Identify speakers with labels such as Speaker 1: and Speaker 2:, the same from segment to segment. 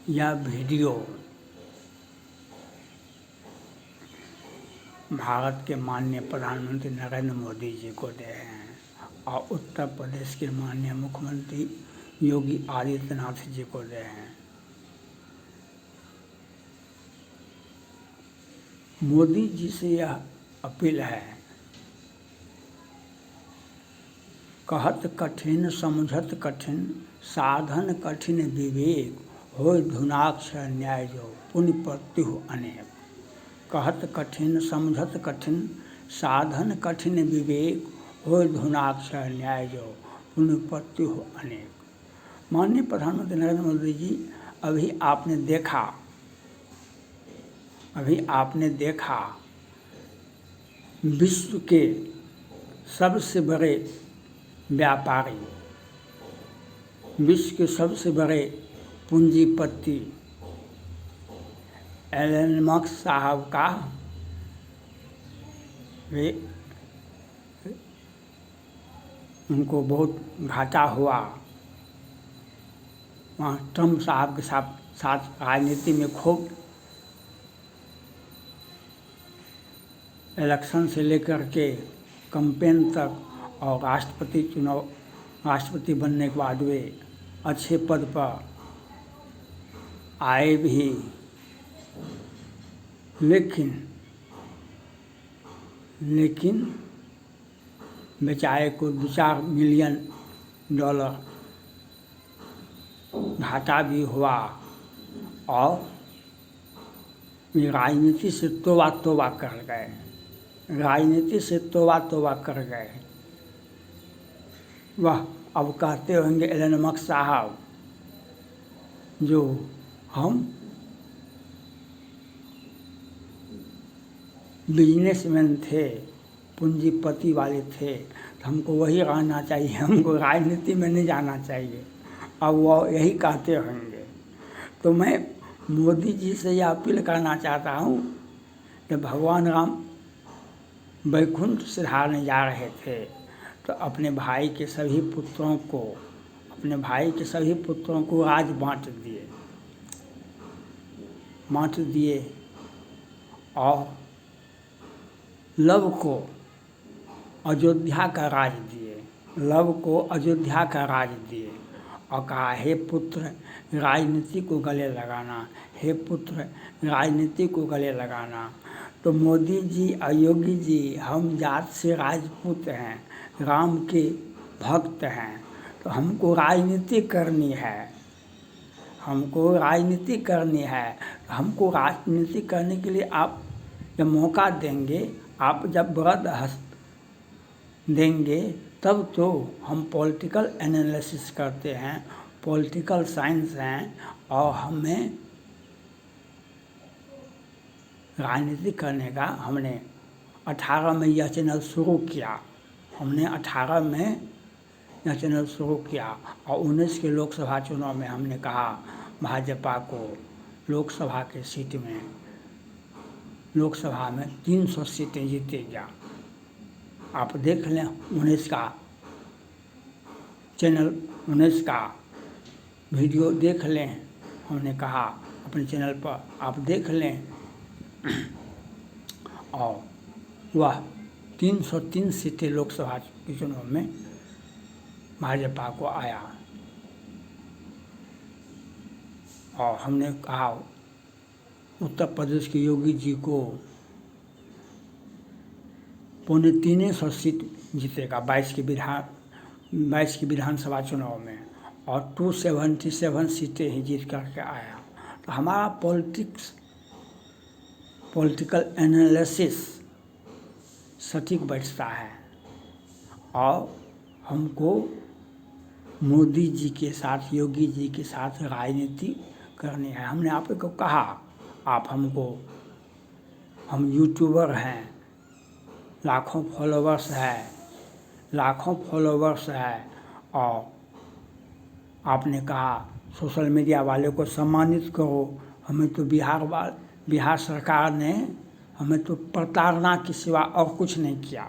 Speaker 1: यह वीडियो भारत के माननीय प्रधानमंत्री नरेंद्र मोदी जी को दे रहे हैं और उत्तर प्रदेश के माननीय मुख्यमंत्री योगी आदित्यनाथ जी को दे रहे हैं। मोदी जी से यह अपील है, कहत कठिन समझत कठिन साधन कठिन विवेक होय धुनाक्षर न्याय जो पुण्य प्रत्यु अनेक। कहत कठिन समझत कठिन साधन कठिन विवेक होय धुनाक्षर न्याय जो पुण्य प्रत्यु अनेक। माननीय प्रधानमंत्री नरेंद्र मोदी जी, अभी आपने देखा विश्व के सबसे बड़े व्यापारी, विश्व के सबसे बड़े पूंजीपति एलन मस्क साहब का उनको बहुत घाटा हुआ। वहाँ ट्रम्प साहब के साथ राजनीति में खूब इलेक्शन से लेकर के कैंपेन तक और राष्ट्रपति बनने के बाद वे अच्छे पद पर आए भी, लेकिन बेचारे को $2-4 मिलियन घाटा भी हुआ और राजनीति से तौबा कर गए, राजनीति से तौबा कर गए। वह अब कहते होंगे एलन मस्क साहब, जो हम बिजनेसमैन थे, पूंजीपति वाले थे, तो हमको वही रहना चाहिए, हमको राजनीति में नहीं जाना चाहिए। अब वो यही कहते होंगे। तो मैं मोदी जी से यह अपील करना चाहता हूँ कि भगवान राम वैकुंठ सिधारने जा रहे थे तो अपने भाई के सभी पुत्रों को राज बांट दिए और लव को अयोध्या का राज दिए और कहा, हे पुत्र राजनीति को गले लगाना, हे पुत्र राजनीति को गले लगाना। तो मोदी जी और योगी जी, हम जात से राजपूत हैं, राम के भक्त हैं, तो हमको राजनीति करनी है। हमको राजनीति करने के लिए आप जब मौका देंगे, आप जब वरद हस्त देंगे, तब तो हम पॉलिटिकल एनालिसिस करते हैं, पॉलिटिकल साइंस हैं और हमें राजनीति करने का हमने 18 में यह चैनल शुरू किया। और 19 के लोकसभा चुनाव में हमने कहा भाजपा को लोकसभा में 300 सीटें जीतेगा। आप देख लें 19 का चैनल, 19 का वीडियो देख लें, हमने कहा अपने चैनल पर आप देख लें। और वह 303 सीटें लोकसभा के चुनाव में भाजपा को आया और हमने कहा उत्तर प्रदेश के योगी जी को 350 सीट जीतेगा 22 की विधानसभा चुनाव में और 277 सीटें ही जीत करके आया। तो हमारा पॉलिटिकल एनालिसिस सटीक बैठता है और हमको मोदी जी के साथ, योगी जी के साथ राजनीति करनी है। हमने आपको कहा, आप हमको, हम यूट्यूबर हैं, लाखों फॉलोवर्स है और आपने कहा सोशल मीडिया वाले को सम्मानित करो। हमें तो बिहार सरकार ने हमें तो प्रताड़ना के सिवा और कुछ नहीं किया।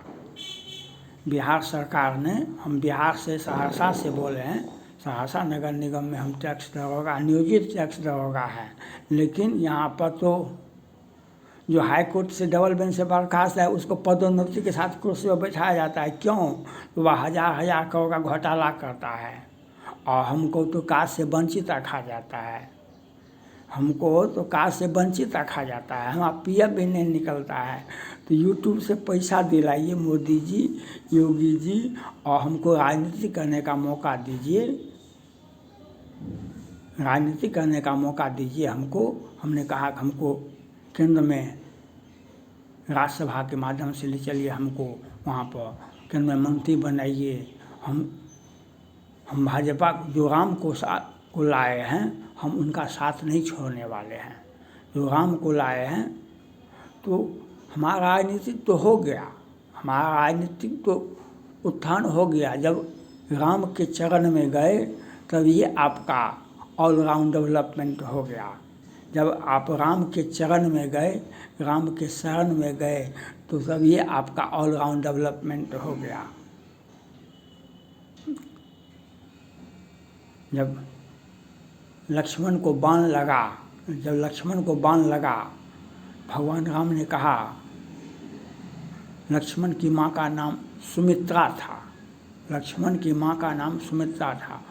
Speaker 1: बिहार सरकार ने, हम बिहार से सहरसा से बोले हैं, सहरसा नगर निगम में हम टैक्स दरोगा, नियोजित टैक्स दरोगा है, लेकिन यहाँ पर तो जो हाई कोर्ट से डबल बेंच से बर्खास्त है उसको पदोन्नति के साथ कुर्सी पर बैठाया जाता है। क्यों? तो वह हजार करोड़ का घोटाला करता है और हमको तो काज से वंचित रखा जाता है। हमको तो काज से वंचित रखा जाता है, हमारा पीएफ भी नहीं निकलता है। तो यूट्यूब से पैसा दिलाइए मोदी जी, योगी जी, और हमको राजनीति करने का मौका दीजिए, राजनीति करने का मौका दीजिए हमको। हमने कहा कि हमको केंद्र में राज्यसभा के माध्यम से ले चलिए, हमको वहाँ पर केंद्र में मंत्री बनाइए। हम भाजपा जो राम को लाए हैं, हम उनका साथ नहीं छोड़ने वाले हैं। जो राम को लाए हैं तो हमारा राजनीतिक तो हो गया, हमारा राजनीतिक तो उत्थान हो गया। जब राम के चरण में गए तब ये आपका ऑलराउंड डेवलपमेंट हो गया। जब आप राम के चरण में गए, राम के शरण में गए, तो तब ये आपका ऑलराउंड डेवलपमेंट हो गया। जब लक्ष्मण को बाण लगा, भगवान राम ने कहा, लक्ष्मण की माँ का नाम सुमित्रा था, लक्ष्मण की माँ का नाम सुमित्रा था।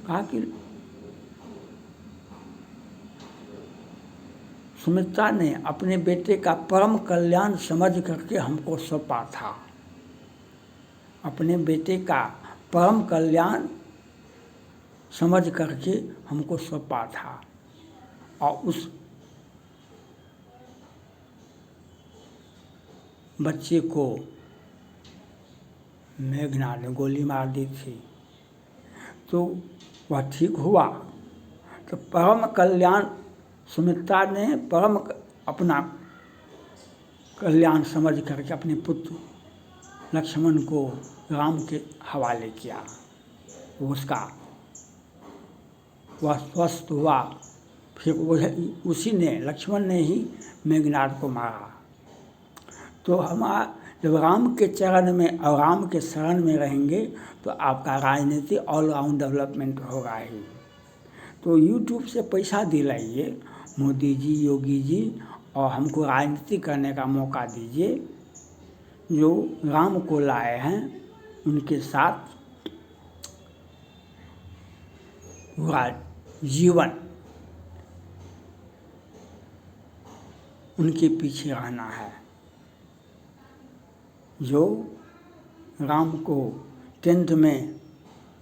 Speaker 1: कहा कि सुमित्रा ने अपने बेटे का परम कल्याण समझ करके हमको सौंपा था, अपने बेटे का परम कल्याण समझ करके हमको सौंपा था। और उस बच्चे को मेघनाद ने गोली मार दी थी, तो वह ठीक हुआ। तो परम कल्याण सुमित्रा ने अपना कल्याण समझ करके अपने पुत्र लक्ष्मण को राम के हवाले किया। उसका वह स्वस्थ हुआ, फिर उसी ने, लक्ष्मण ने ही मेघनाद को मारा। तो हमारा जब राम के चरण में और राम के शरण में रहेंगे तो आपका राजनीति ऑलराउंड डेवलपमेंट होगा ही। तो यूट्यूब से पैसा दिलाइए मोदी जी, योगी जी, और हमको राजनीति करने का मौका दीजिए। जो राम को लाए हैं उनके साथ पूरा जीवन उनके पीछे रहना है। जो राम को टेंथ में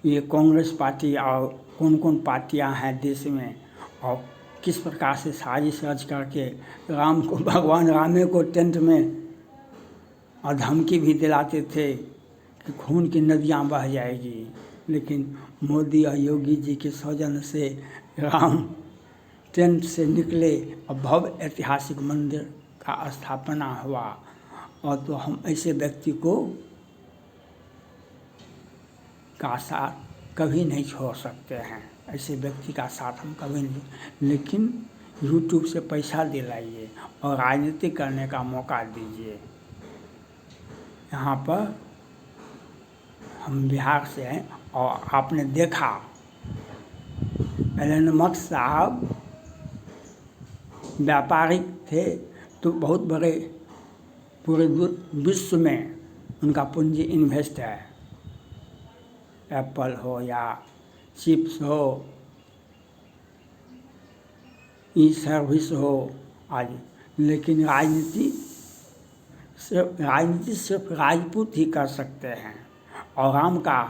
Speaker 1: ये कांग्रेस पार्टी और कौन कौन पार्टियां हैं देश में, और किस प्रकार से साजिश रच करके राम को, भगवान रामे को टेंथ में और धमकी भी दिलाते थे कि खून की नदियां बह जाएगी। लेकिन मोदी और योगी जी के सौजन्य से राम टेंट से निकले और भव्य ऐतिहासिक मंदिर का स्थापना हुआ। और तो हम ऐसे व्यक्ति का साथ कभी नहीं छोड़ सकते हैं, ऐसे व्यक्ति का साथ हम कभी नहीं। लेकिन यूट्यूब से पैसा दिलाइए और राजनीति करने का मौका दीजिए। यहाँ पर हम बिहार से हैं और आपने देखा एलन मस्क साहब व्यापारी थे, तो बहुत बड़े पूरे विश्व में उनका पूंजी इन्वेस्ट है, एप्पल हो या चिप्स हो, ई सर्विस हो आदि। लेकिन राजनीति सिर्फ राजपूत ही कर सकते हैं, और राम का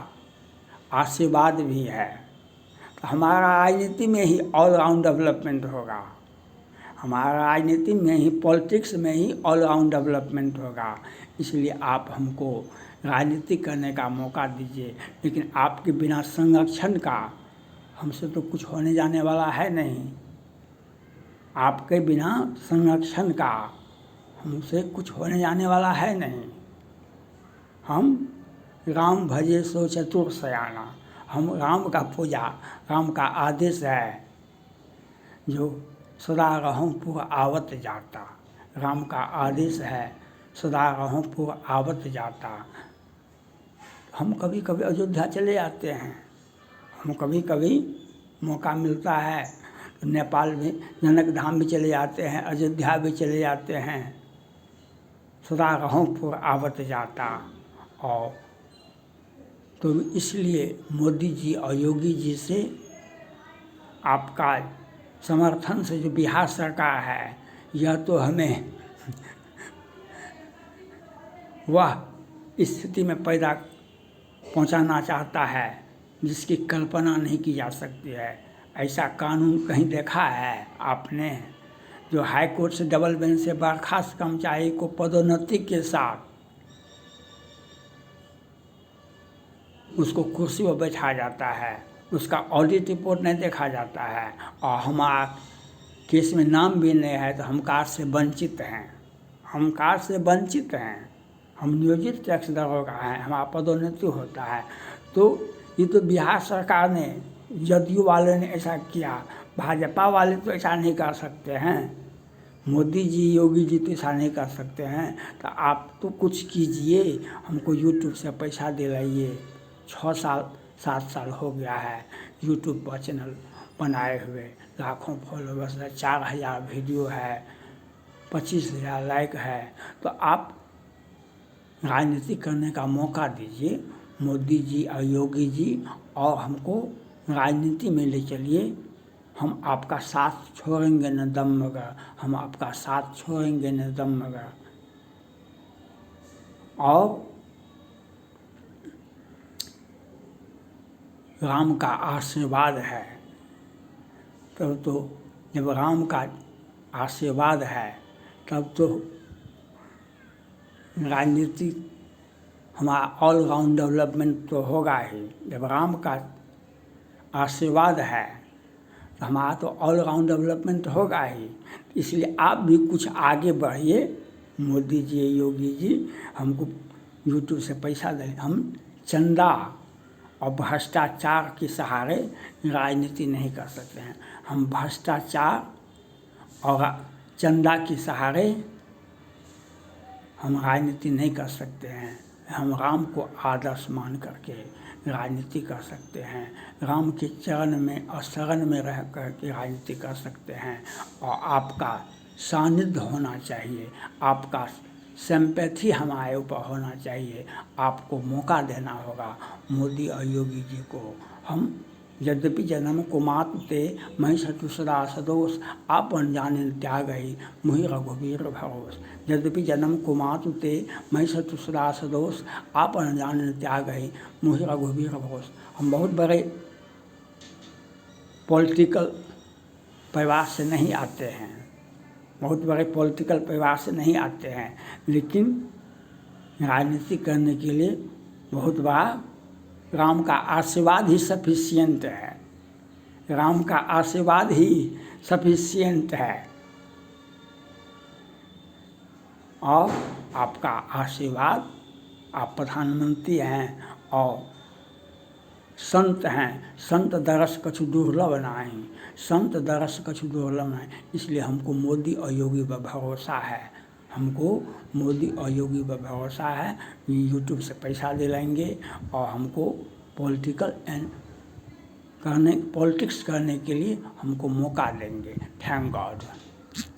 Speaker 1: आशीर्वाद भी है। तो हमारा राजनीति में ही ऑलराउंड डेवलपमेंट होगा, हमारा राजनीति में ही, पॉलिटिक्स में ही ऑलराउंड डेवलपमेंट होगा। इसलिए आप हमको राजनीति करने का मौका दीजिए। लेकिन आपके बिना संरक्षण का हमसे तो कुछ होने जाने वाला है नहीं। आपके बिना संरक्षण का हमसे कुछ होने जाने वाला है नहीं। हम राम भजे सो चतुर सयाना, हम राम का पूजा, राम का आदेश है जो सदा रहूं पुर आवत जाता। राम का आदेश है सदा रहूं पुर आवत जाता। हम कभी कभी अयोध्या चले जाते हैं, हम कभी कभी मौका मिलता है तो नेपाल में जनक धाम भी चले जाते हैं, अयोध्या भी चले जाते हैं। सदा रहूं पुर आवत जाता। और तो इसलिए मोदी जी और योगी जी से आपका समर्थन से जो बिहार सरकार है, यह तो हमें वह स्थिति में पैदा पहुंचाना चाहता है जिसकी कल्पना नहीं की जा सकती है। ऐसा कानून कहीं देखा है आपने, जो हाई कोर्ट से डबल बेंच से बर्खास्त कर्मचारी को पदोन्नति के साथ उसको कुर्सी पर बैठा जाता है, उसका ऑडिट रिपोर्ट नहीं देखा जाता है, और हमारा केस में नाम भी नहीं है तो हम कार से वंचित हैं। हम कार से वंचित हैं, हम नियोजित टैक्स दरोगा हैं, हमारा पदोन्नति होता है। तो ये तो बिहार सरकार ने, जदयू वाले ने ऐसा किया, भाजपा वाले तो ऐसा नहीं कर सकते हैं। मोदी जी योगी जी तो ऐसा नहीं कर सकते हैं। तो आप तो कुछ कीजिए, हमको यूट्यूब से पैसा दिलाइए। 6 साल 7 साल हो गया है यूट्यूब पर चैनल बनाए हुए, लाखों फॉलोवर्स है, 4000 वीडियो है, 25,000 लाइक है। तो आप राजनीति करने का मौका दीजिए मोदी जी और योगी जी, और हमको राजनीति में ले चलिए। हम आपका साथ छोड़ेंगे न दम मगर, हम आपका साथ छोड़ेंगे न दम मगर। और राम का आशीर्वाद है, तब तो जब राम का आशीर्वाद है तब तो राजनीति हमारा ऑल राउंड डेवलपमेंट तो होगा ही। जब राम का आशीर्वाद है तो हमारा तो ऑल राउंड डेवलपमेंट होगा ही। इसलिए आप भी कुछ आगे बढ़िए। मोदी जी योगी जी हमको यूट्यूब से पैसा दें, हम चंदा और भ्रष्टाचार के सहारे राजनीति नहीं कर सकते हैं। हम भ्रष्टाचार और चंदा के सहारे हम राजनीति नहीं कर सकते हैं। हम राम को आदर्श मान करके राजनीति कर सकते हैं, राम के चरण में और शरण में रह करके राजनीति कर सकते हैं। और आपका सानिध्य होना चाहिए, आपका सिंपैथी हमारे ऊपर होना चाहिए। आपको मौका देना होगा मोदी और योगी जी को। हम यद्यपि जन्म कुमात ते मही सतुसदा सदोष, आपन जाने त्यागई मुहि रघुवीर भरोस। यद्यपि जन्म कुमात ते मही सतुसदा सदोष, आपन जाने त्यागई मुहि रघुवीर भरोस। हम बहुत बड़े पॉलिटिकल परिवार से नहीं आते हैं, बहुत बड़े पॉलिटिकल परिवार से नहीं आते हैं, लेकिन राजनीति करने के लिए बहुत बड़ा राम का आशीर्वाद ही सफिशिएंट है। राम का आशीर्वाद ही सफिशिएंट है। और आपका आशीर्वाद, आप प्रधानमंत्री हैं और संत हैं, संत दरस कछु दुर्लभ नाही, संत दरस कछु दुर्लभ नहीं। इसलिए हमको मोदी और योगी पर भरोसा है, हमको मोदी और योगी पर भरोसा है। यूट्यूब से पैसा दिलाएंगे और हमको पॉलिटिक्स करने के लिए हमको मौका देंगे। Thank God.